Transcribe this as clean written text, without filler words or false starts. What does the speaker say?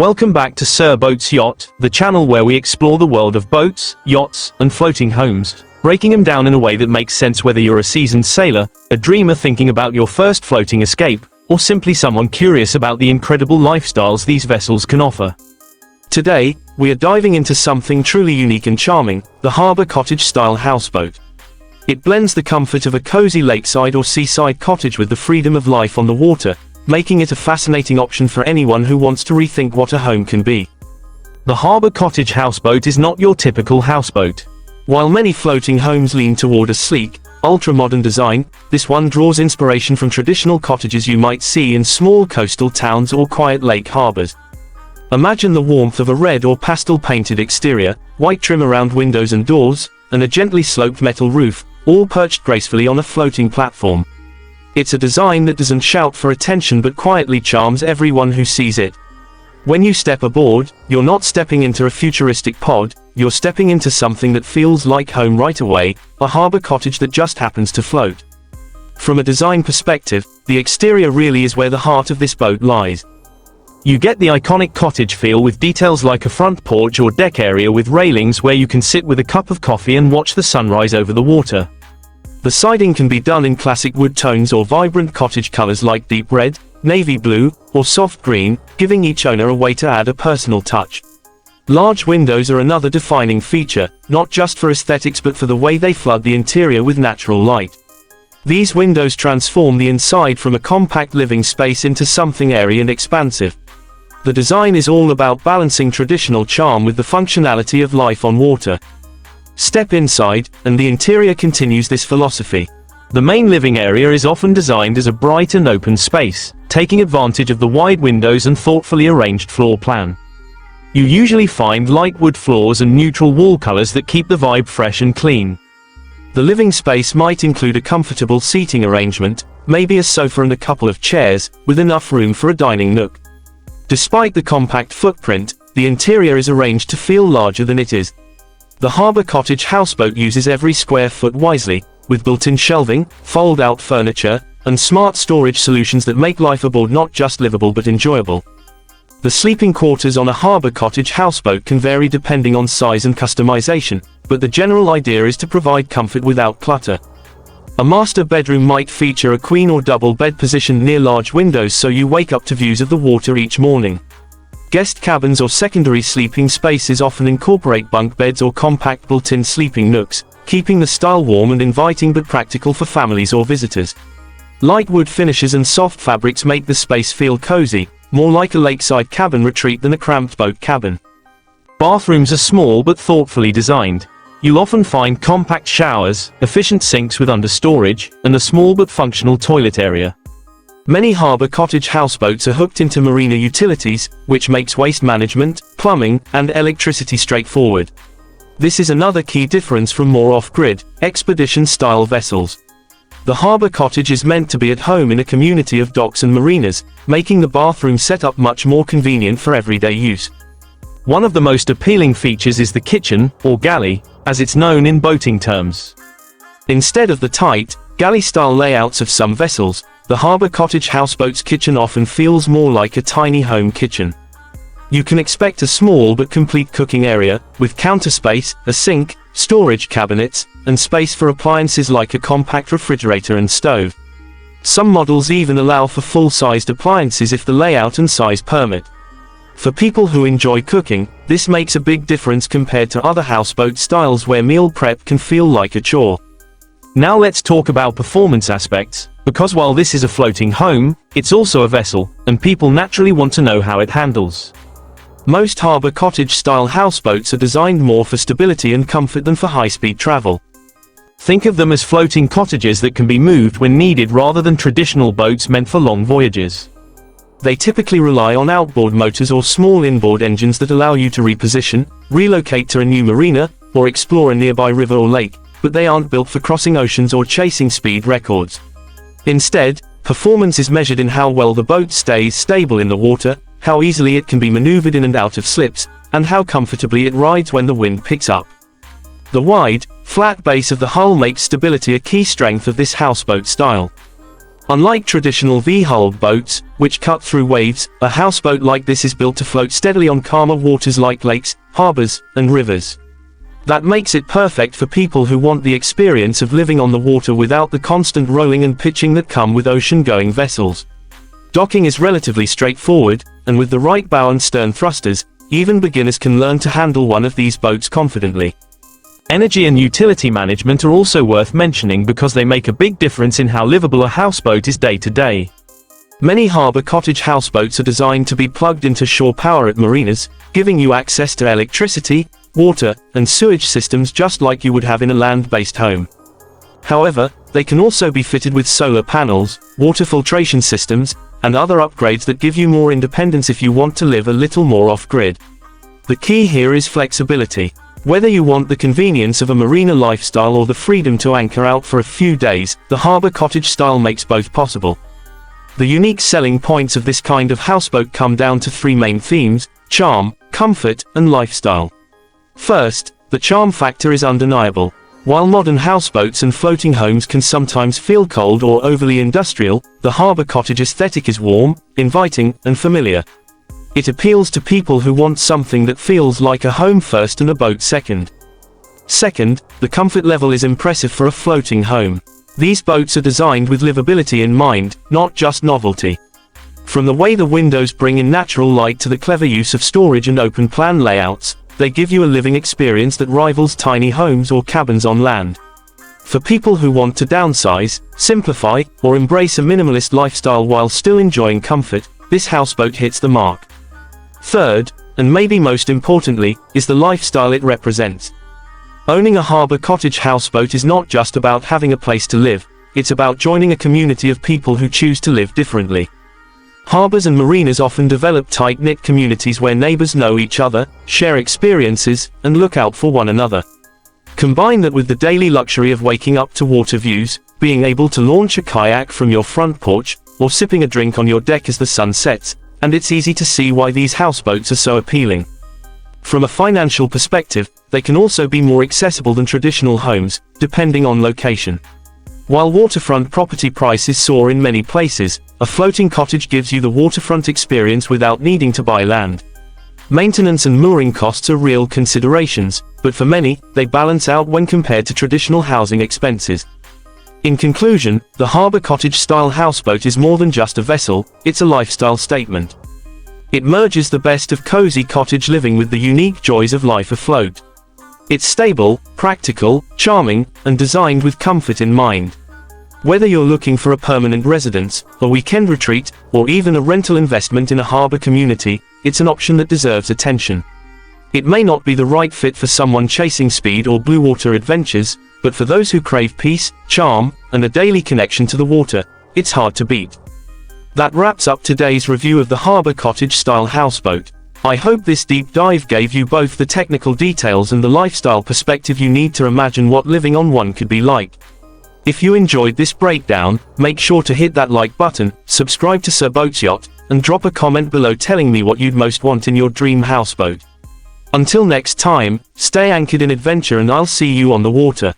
Welcome back to Sir Boats Yacht, the channel where we explore the world of boats, yachts, and floating homes, breaking them down in a way that makes sense whether you're a seasoned sailor, a dreamer thinking about your first floating escape, or simply someone curious about the incredible lifestyles these vessels can offer. Today, we are diving into something truly unique and charming, the Harbor Cottage style houseboat. It blends the comfort of a cozy lakeside or seaside cottage with the freedom of life on the water, making it a fascinating option for anyone who wants to rethink what a home can be. The Harbor Cottage houseboat is not your typical houseboat. While many floating homes lean toward a sleek, ultra-modern design, this one draws inspiration from traditional cottages you might see in small coastal towns or quiet lake harbors. Imagine the warmth of a red or pastel-painted exterior, white trim around windows and doors, and a gently sloped metal roof, all perched gracefully on a floating platform. It's a design that doesn't shout for attention but quietly charms everyone who sees it. When you step aboard, you're not stepping into a futuristic pod, you're stepping into something that feels like home right away, a harbor cottage that just happens to float. From a design perspective, the exterior really is where the heart of this boat lies. You get the iconic cottage feel with details like a front porch or deck area with railings where you can sit with a cup of coffee and watch the sunrise over the water. The siding can be done in classic wood tones or vibrant cottage colors like deep red, navy blue, or soft green, giving each owner a way to add a personal touch. Large windows are another defining feature, not just for aesthetics but for the way they flood the interior with natural light. These windows transform the inside from a compact living space into something airy and expansive. The design is all about balancing traditional charm with the functionality of life on water. Step inside, and the interior continues this philosophy. The main living area is often designed as a bright and open space, taking advantage of the wide windows and thoughtfully arranged floor plan. You usually find light wood floors and neutral wall colors that keep the vibe fresh and clean. The living space might include a comfortable seating arrangement, maybe a sofa and a couple of chairs, with enough room for a dining nook. Despite the compact footprint, the interior is arranged to feel larger than it is. The Harbor Cottage houseboat uses every square foot wisely, with built-in shelving, fold-out furniture, and smart storage solutions that make life aboard not just livable but enjoyable. The sleeping quarters on a Harbor Cottage houseboat can vary depending on size and customization, but the general idea is to provide comfort without clutter. A master bedroom might feature a queen or double bed positioned near large windows so you wake up to views of the water each morning. Guest cabins or secondary sleeping spaces often incorporate bunk beds or compact built-in sleeping nooks, keeping the style warm and inviting but practical for families or visitors. Light wood finishes and soft fabrics make the space feel cozy, more like a lakeside cabin retreat than a cramped boat cabin. Bathrooms are small but thoughtfully designed. You'll often find compact showers, efficient sinks with understorage, and a small but functional toilet area. Many Harbor Cottage houseboats are hooked into marina utilities, which makes waste management, plumbing, and electricity straightforward. This is another key difference from more off-grid, expedition-style vessels. The Harbor Cottage is meant to be at home in a community of docks and marinas, making the bathroom setup much more convenient for everyday use. One of the most appealing features is the kitchen, or galley, as it's known in boating terms. Instead of the tight, galley-style layouts of some vessels, the Harbor Cottage houseboat's kitchen often feels more like a tiny home kitchen. You can expect a small but complete cooking area, with counter space, a sink, storage cabinets, and space for appliances like a compact refrigerator and stove. Some models even allow for full-sized appliances if the layout and size permit. For people who enjoy cooking, this makes a big difference compared to other houseboat styles where meal prep can feel like a chore. Now let's talk about performance aspects, because while this is a floating home, it's also a vessel, and people naturally want to know how it handles. Most Harbor Cottage-style houseboats are designed more for stability and comfort than for high-speed travel. Think of them as floating cottages that can be moved when needed rather than traditional boats meant for long voyages. They typically rely on outboard motors or small inboard engines that allow you to reposition, relocate to a new marina, or explore a nearby river or lake, but they aren't built for crossing oceans or chasing speed records. Instead, performance is measured in how well the boat stays stable in the water, how easily it can be maneuvered in and out of slips, and how comfortably it rides when the wind picks up. The wide, flat base of the hull makes stability a key strength of this houseboat style. Unlike traditional V-hulled boats, which cut through waves, a houseboat like this is built to float steadily on calmer waters like lakes, harbors, and rivers. That makes it perfect for people who want the experience of living on the water without the constant rolling and pitching that come with ocean-going vessels. Docking is relatively straightforward, and with the right bow and stern thrusters, even beginners can learn to handle one of these boats confidently. Energy and utility management are also worth mentioning because they make a big difference in how livable a houseboat is day to day. Many Harbor Cottage houseboats are designed to be plugged into shore power at marinas, giving you access to electricity, water, and sewage systems just like you would have in a land-based home. However, they can also be fitted with solar panels, water filtration systems, and other upgrades that give you more independence if you want to live a little more off-grid. The key here is flexibility. Whether you want the convenience of a marina lifestyle or the freedom to anchor out for a few days, the Harbor Cottage style makes both possible. The unique selling points of this kind of houseboat come down to three main themes: charm, comfort, and lifestyle. First, the charm factor is undeniable. While modern houseboats and floating homes can sometimes feel cold or overly industrial, the Harbor Cottage aesthetic is warm, inviting, and familiar. It appeals to people who want something that feels like a home first and a boat second. Second, the comfort level is impressive for a floating home. These boats are designed with livability in mind, not just novelty. From the way the windows bring in natural light to the clever use of storage and open-plan layouts, they give you a living experience that rivals tiny homes or cabins on land. For people who want to downsize, simplify, or embrace a minimalist lifestyle while still enjoying comfort, this houseboat hits the mark. Third, and maybe most importantly, is the lifestyle it represents. Owning a Harbor Cottage houseboat is not just about having a place to live, it's about joining a community of people who choose to live differently. Harbors and marinas often develop tight-knit communities where neighbors know each other, share experiences, and look out for one another. Combine that with the daily luxury of waking up to water views, being able to launch a kayak from your front porch, or sipping a drink on your deck as the sun sets, and it's easy to see why these houseboats are so appealing. From a financial perspective, they can also be more accessible than traditional homes, depending on location. While waterfront property prices soar in many places, a floating cottage gives you the waterfront experience without needing to buy land. Maintenance and mooring costs are real considerations, but for many, they balance out when compared to traditional housing expenses. In conclusion, the Harbor Cottage-style houseboat is more than just a vessel, it's a lifestyle statement. It merges the best of cozy cottage living with the unique joys of life afloat. It's stable, practical, charming, and designed with comfort in mind. Whether you're looking for a permanent residence, a weekend retreat, or even a rental investment in a harbor community, it's an option that deserves attention. It may not be the right fit for someone chasing speed or blue water adventures, but for those who crave peace, charm, and a daily connection to the water, it's hard to beat. That wraps up today's review of the Harbor Cottage-style houseboat. I hope this deep dive gave you both the technical details and the lifestyle perspective you need to imagine what living on one could be like. If you enjoyed this breakdown, make sure to hit that like button, subscribe to Sir Boats Yacht, and drop a comment below telling me what you'd most want in your dream houseboat. Until next time, stay anchored in adventure and I'll see you on the water.